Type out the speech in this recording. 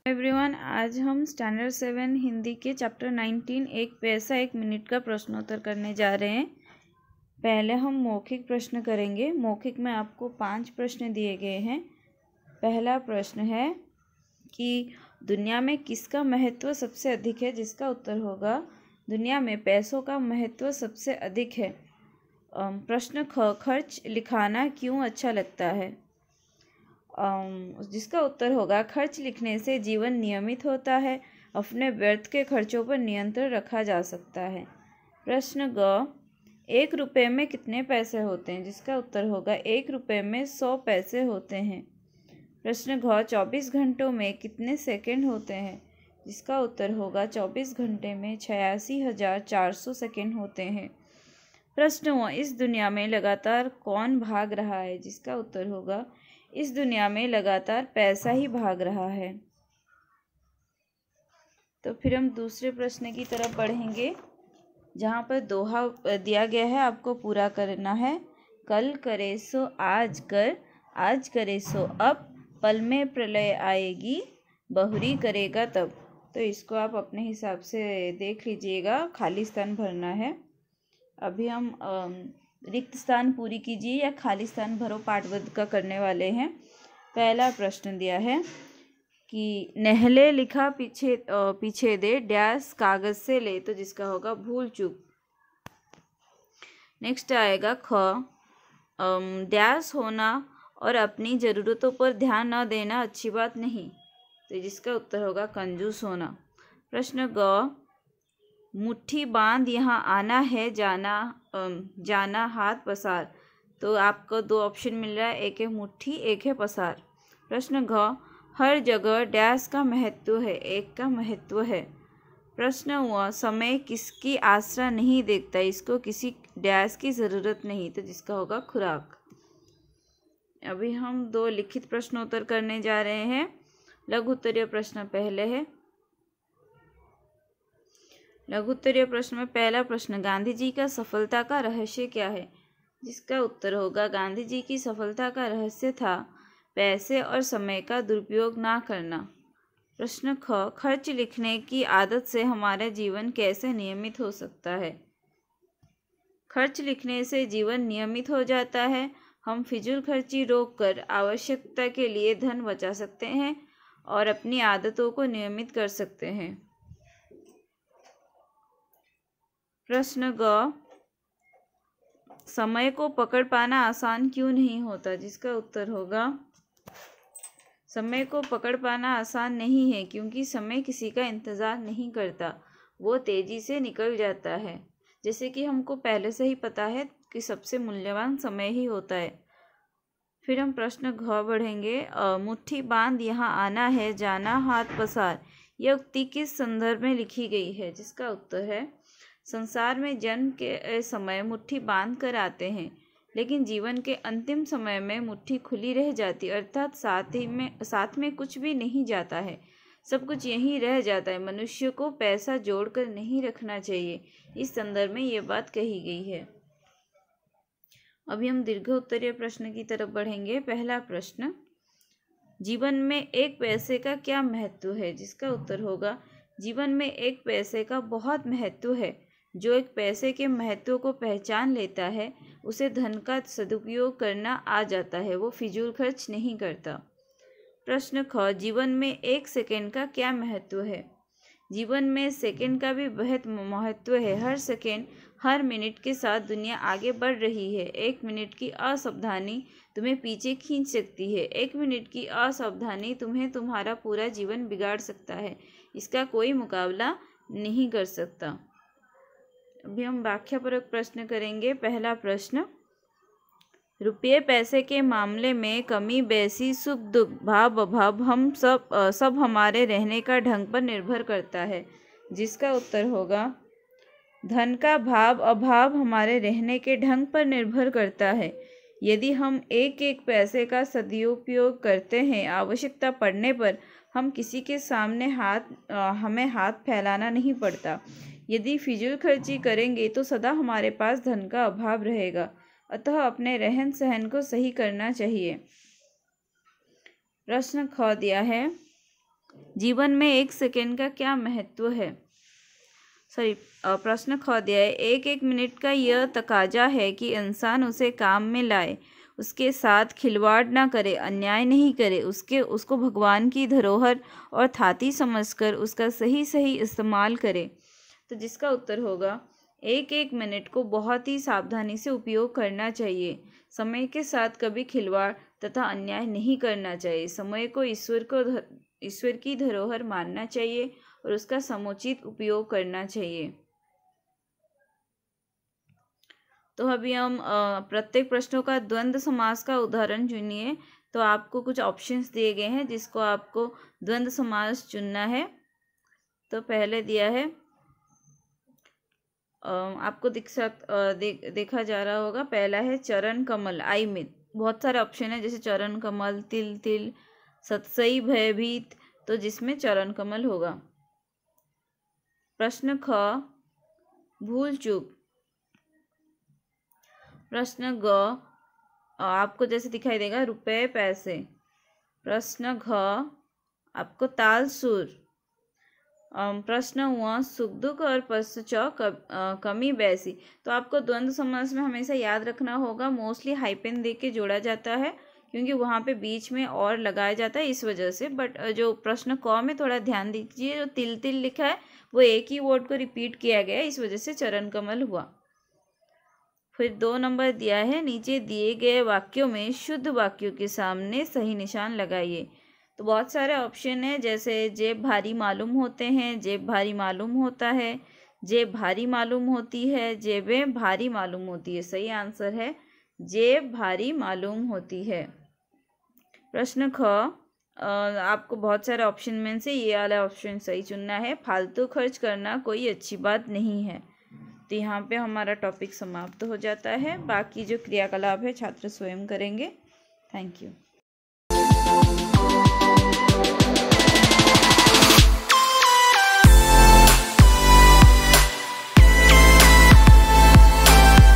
Everyone, आज हम standard 7 Hindi के चैप्टर 19 एक पैसा 1 मिनट का प्रश्नोत्तर करने जा रहे हैं। पहले हम मौखिक प्रश्न करेंगे। मौखिक में आपको 5 प्रश्न दिए गए हैं। पहला प्रश्न है कि दुनिया में किसका महत्व सबसे अधिक है, जिसका उत्तर होगा दुनिया में पैसों का महत्व सबसे अधिक है। प्रश्न ख, खर्च लिखाना क्यों अच्छा लगता है, जिसका उत्तर होगा खर्च लिखने से जीवन नियमित होता है, अपने व्यर्थ के खर्चों पर नियंत्रण रखा जा सकता है। प्रश्न ग, 1 रुपये में कितने पैसे होते हैं, जिसका उत्तर होगा 1 रुपये में 100 पैसे होते हैं। प्रश्न घ, 24 घंटों में कितने सेकंड होते हैं, जिसका उत्तर होगा 24 घंटे में 86,400 सेकंड होते हैं। प्रश्न व, इस दुनिया में लगातार कौन भाग रहा है, जिसका उत्तर होगा इस दुनिया में लगातार पैसा ही भाग रहा है। तो फिर हम दूसरे प्रश्न की तरफ बढ़ेंगे, जहाँ पर दोहा दिया गया है, आपको पूरा करना है। कल करे सो आज कर, आज करे सो अब, पल में प्रलय आएगी, बहुरी करेगा तब। तो इसको आप अपने हिसाब से देख लीजिएगा, खाली स्थान भरना है। अभी हम रिक्त स्थान पूरी कीजिए या खाली स्थान भरो पाठवद का करने वाले हैं। पहला प्रश्न दिया है कि नहले लिखा पीछे दे, डैश कागज से ले, तो जिसका होगा भूल चूक। नेक्स्ट आएगा ख, डैश होना और अपनी ज़रूरतों पर ध्यान न देना अच्छी बात नहीं, तो जिसका उत्तर होगा कंजूस होना। प्रश्न ग, मुट्ठी बांध यहाँ आना है, जाना हाथ पसार, तो आपको 2 ऑप्शन मिल रहा है, एक है मुट्ठी, एक है पसार। प्रश्न घ, हर जगह डैश का महत्व है, एक का महत्व है। प्रश्न व, समय किसकी आसरा नहीं देखता, इसको किसी डैश की ज़रूरत नहीं, तो जिसका होगा खुराक। अभी हम 2 लिखित प्रश्नोत्तर करने जा रहे हैं। लघु उत्तरीय प्रश्न पहले है। लघु उत्तरीय प्रश्न में पहला प्रश्न, गांधी जी का सफलता का रहस्य क्या है, जिसका उत्तर होगा गांधी जी की सफलता का रहस्य था पैसे और समय का दुरुपयोग ना करना। प्रश्न ख, खर्च लिखने की आदत से हमारा जीवन कैसे नियमित हो सकता है। खर्च लिखने से जीवन नियमित हो जाता है। हम फिजूल खर्ची रोककर आवश्यकता के लिए धन बचा सकते हैं और अपनी आदतों को नियमित कर सकते हैं। प्रश्न ग, समय को पकड़ पाना आसान क्यों नहीं होता, जिसका उत्तर होगा समय को पकड़ पाना आसान नहीं है, क्योंकि समय किसी का इंतज़ार नहीं करता, वो तेज़ी से निकल जाता है। जैसे कि हमको पहले से ही पता है कि सबसे मूल्यवान समय ही होता है। फिर हम प्रश्न घ बढ़ेंगे। मुट्ठी बांध यहाँ आना है, जाना हाथ पसार, यह उक्ति किस संदर्भ में लिखी गई है, जिसका उत्तर है संसार में जन्म के समय मुट्ठी बांध कर आते हैं, लेकिन जीवन के अंतिम समय में मुट्ठी खुली रह जाती, अर्थात साथ में कुछ भी नहीं जाता है, सब कुछ यहीं रह जाता है। मनुष्य को पैसा जोड़कर नहीं रखना चाहिए, इस संदर्भ में ये बात कही गई है। अभी हम दीर्घ उत्तरीय प्रश्न की तरफ बढ़ेंगे। पहला प्रश्न, जीवन में 1 पैसे का क्या महत्व है, जिसका उत्तर होगा जीवन में 1 पैसे का बहुत महत्व है। जो 1 पैसे के महत्व को पहचान लेता है, उसे धन का सदुपयोग करना आ जाता है, वो फिजूल खर्च नहीं करता। प्रश्न ख, जीवन में 1 सेकंड का क्या महत्व है। जीवन में सेकंड का भी बहुत महत्व है। हर सेकंड, हर मिनट के साथ दुनिया आगे बढ़ रही है। 1 मिनट की असावधानी तुम्हें पीछे खींच सकती है। 1 मिनट की असावधानी तुम्हें तुम्हारा पूरा जीवन बिगाड़ सकता है, इसका कोई मुकाबला नहीं कर सकता। अभी हम व्याख्यापरक प्रश्न करेंगे। पहला प्रश्न, रुपये पैसे के मामले में कमी बेसी, सुख दुख, भाव अभाव, हम सब हमारे रहने का ढंग पर निर्भर करता है, जिसका उत्तर होगा धन का भाव अभाव हमारे रहने के ढंग पर निर्भर करता है। यदि हम 1 पैसे का सदुपयोग करते हैं, आवश्यकता पड़ने पर हम किसी के सामने हमें हाथ फैलाना नहीं पड़ता। यदि फिजूल खर्ची करेंगे तो सदा हमारे पास धन का अभाव रहेगा। अतः अपने रहन सहन को सही करना चाहिए। प्रश्न ख दिया है, जीवन में 1 सेकंड का क्या महत्व है। प्रश्न ख दिया है, एक मिनट का यह तकाजा है कि इंसान उसे काम में लाए, उसके साथ खिलवाड़ ना करे, अन्याय नहीं करे, उसको भगवान की धरोहर और थाती समझकर उसका सही इस्तेमाल करे। तो जिसका उत्तर होगा, एक मिनट को बहुत ही सावधानी से उपयोग करना चाहिए। समय के साथ कभी खिलवाड़ तथा अन्याय नहीं करना चाहिए। समय को ईश्वर की धरोहर मानना चाहिए और उसका समुचित उपयोग करना चाहिए। तो अभी हम प्रत्येक प्रश्नों का द्वंद्व समास का उदाहरण चुनिए। तो आपको कुछ ऑप्शंस दिए गए हैं जिसको आपको द्वंद्व समास चुनना है। तो पहले दिया है, आपको देखा जा रहा होगा, पहला है चरण कमल, आई मित। बहुत सारे ऑप्शन है, जैसे चरण कमल, तिल, सतसई, भयभीत, तो जिसमें चरण कमल होगा। प्रश्न ख, भूल चूक। प्रश्न ग, आपको जैसे दिखाई देगा, रुपए पैसे। प्रश्न घ, आपको ताल सुर। प्रश्न हुआ, सुख दुख और पश्च कमी बैसी। तो आपको द्वंद्व समास में हमेशा याद रखना होगा, मोस्टली हाइपेन दे के जोड़ा जाता है क्योंकि वहाँ पे बीच में और लगाया जाता है, इस वजह से। बट जो प्रश्न क में थोड़ा ध्यान दीजिए, जो तिल लिखा है वो एक ही वर्ड को रिपीट किया गया है, इस वजह से चरण कमल हुआ। फिर 2 नंबर दिया है, नीचे दिए गए वाक्यों में शुद्ध वाक्यों के सामने सही निशान लगाइए। तो बहुत सारे ऑप्शन है, जैसे जेब भारी मालूम होते हैं, जेब भारी मालूम होता है, जेब भारी मालूम होती है, जेबें भारी मालूम होती है। सही आंसर है जेब भारी मालूम होती है। प्रश्न ख, आपको बहुत सारे ऑप्शन में से ये वाला ऑप्शन सही चुनना है, फालतू खर्च करना कोई अच्छी बात नहीं है। तो यहाँ पे हमारा टॉपिक समाप्त हो जाता है। बाकी जो क्रियाकलाप है छात्र स्वयं करेंगे। Thank you.